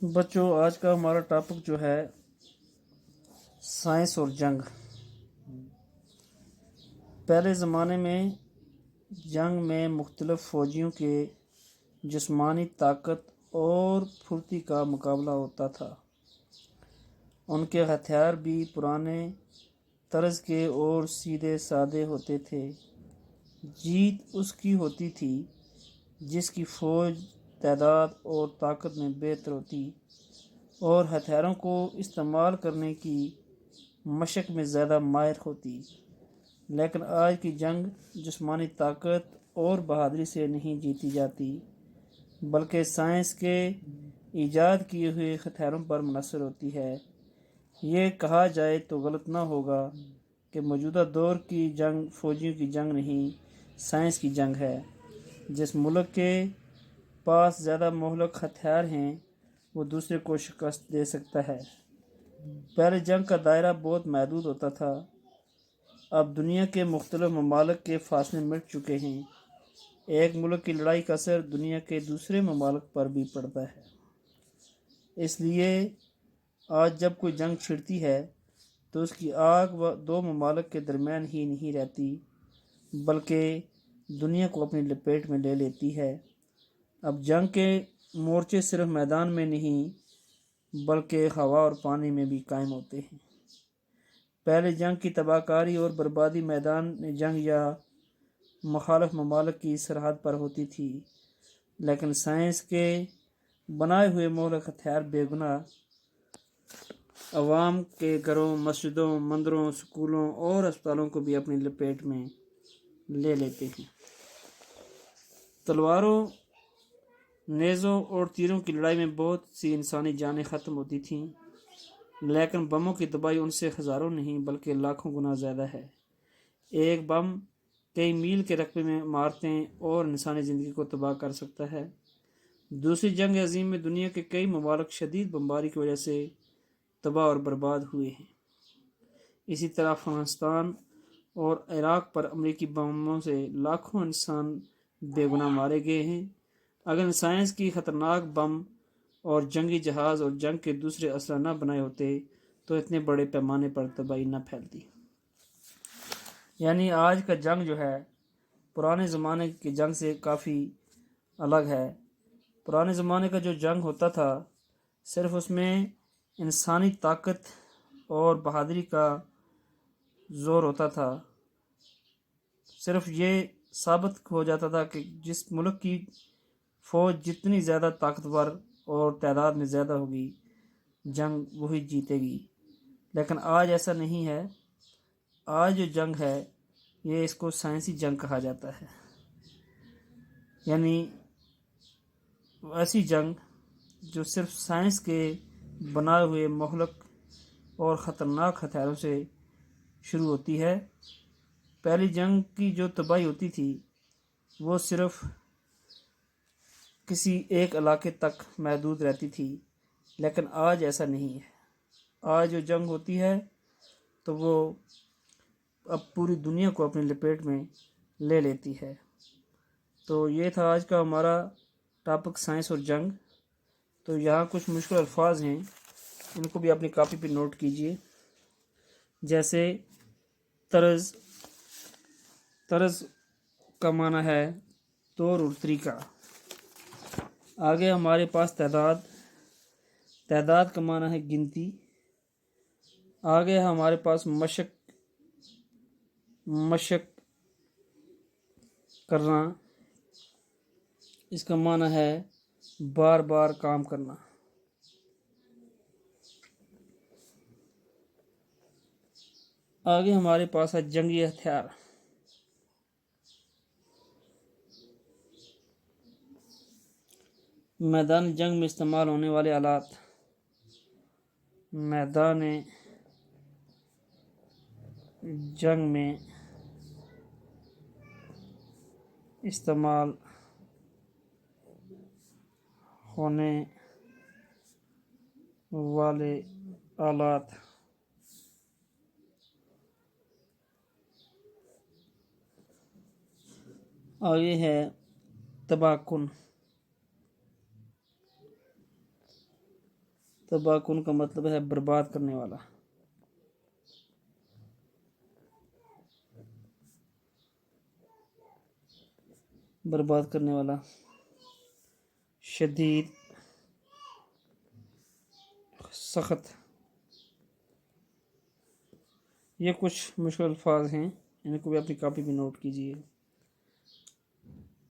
بچوں، آج کا ہمارا ٹاپک جو ہے سائنس اور جنگ۔ پہلے زمانے میں جنگ میں مختلف فوجیوں کے جسمانی طاقت اور پھرتی کا مقابلہ ہوتا تھا۔ ان کے ہتھیار بھی پرانے طرز کے اور سیدھے سادے ہوتے تھے۔ جیت اس کی ہوتی تھی جس کی فوج تعداد اور طاقت میں بہتر ہوتی اور ہتھیاروں کو استعمال کرنے کی مشق میں زیادہ ماہر ہوتی۔ لیکن آج کی جنگ جسمانی طاقت اور بہادری سے نہیں جیتی جاتی، بلکہ سائنس کے ایجاد کیے ہوئے ہتھیاروں پر منحصر ہوتی ہے۔ یہ کہا جائے تو غلط نہ ہوگا کہ موجودہ دور کی جنگ فوجیوں کی جنگ نہیں، سائنس کی جنگ ہے۔ جس ملک کے پاس زیادہ مہلک ہتھیار ہیں وہ دوسرے کو شکست دے سکتا ہے۔ پہلے جنگ کا دائرہ بہت محدود ہوتا تھا، اب دنیا کے مختلف ممالک کے فاصلے مٹ چکے ہیں۔ ایک ملک کی لڑائی کا اثر دنیا کے دوسرے ممالک پر بھی پڑتا ہے۔ اس لیے آج جب کوئی جنگ چھڑتی ہے تو اس کی آگ دو ممالک کے درمیان ہی نہیں رہتی، بلکہ دنیا کو اپنی لپیٹ میں لے لیتی ہے۔ اب جنگ کے مورچے صرف میدان میں نہیں بلکہ ہوا اور پانی میں بھی قائم ہوتے ہیں۔ پہلے جنگ کی تباہ کاری اور بربادی میدان جنگ یا مخالف ممالک کی سرحد پر ہوتی تھی، لیکن سائنس کے بنائے ہوئے مہلک ہتھیار بے گناہ عوام کے گھروں، مسجدوں، مندروں، سکولوں اور اسپتالوں کو بھی اپنی لپیٹ میں لے لیتے ہیں۔ تلواروں، نیزوں اور تیروں کی لڑائی میں بہت سی انسانی جانیں ختم ہوتی تھیں، لیکن بموں کی تباہی ان سے ہزاروں نہیں بلکہ لاکھوں گنا زیادہ ہے۔ ایک بم کئی میل کے رقبے میں عمارتیں اور انسانی زندگی کو تباہ کر سکتا ہے۔ دوسری جنگ عظیم میں دنیا کے کئی ممالک شدید بمباری کی وجہ سے تباہ اور برباد ہوئے ہیں۔ اسی طرح افغانستان اور عراق پر امریکی بموں سے لاکھوں انسان بے گناہ مارے گئے ہیں۔ اگر سائنس کی خطرناک بم اور جنگی جہاز اور جنگ کے دوسرے اسلحہ نہ بنائے ہوتے تو اتنے بڑے پیمانے پر تباہی نہ پھیلتی۔ یعنی آج کا جنگ جو ہے پرانے زمانے کی جنگ سے کافی الگ ہے۔ پرانے زمانے کا جو جنگ ہوتا تھا صرف اس میں انسانی طاقت اور بہادری کا زور ہوتا تھا۔ صرف یہ ثابت ہو جاتا تھا کہ جس ملک کی فوج جتنی زیادہ طاقتور اور تعداد میں زیادہ ہوگی جنگ وہی جیتے گی۔ لیکن آج ایسا نہیں ہے۔ آج جو جنگ ہے یہ اس کو سائنسی جنگ کہا جاتا ہے، یعنی ایسی جنگ جو صرف سائنس کے بنائے ہوئے مہلک اور خطرناک ہتھیاروں سے شروع ہوتی ہے۔ پہلی جنگ کی جو تباہی ہوتی تھی وہ صرف کسی ایک علاقے تک محدود رہتی تھی، لیکن آج ایسا نہیں ہے۔ آج جو جنگ ہوتی ہے تو وہ اب پوری دنیا کو اپنی لپیٹ میں لے لیتی ہے۔ تو یہ تھا آج کا ہمارا ٹاپک سائنس اور جنگ۔ تو یہاں کچھ مشکل الفاظ ہیں، ان کو بھی اپنی کاپی پہ نوٹ کیجئے، جیسے طرز کا معنی ہے طور اور طریقہ۔ آگے ہمارے پاس تعداد کا معنی ہے گنتی۔ آگے ہمارے پاس مشق کرنا، اس کا معنی ہے بار بار کام کرنا۔ آگے ہمارے پاس ہے جنگی ہتھیار۔ میدان جنگ میں استعمال ہونے والے آلات۔ میدان جنگ میں استعمال ہونے والے آلات۔ آگے ہے تباہ کن۔ تباہ کن کا مطلب ہے برباد کرنے والا. برباد کرنے والا. شدید، سخت. یہ کچھ مشکل الفاظ ہیں، ان کو بھی اپنی کاپی پہ نوٹ کیجیے.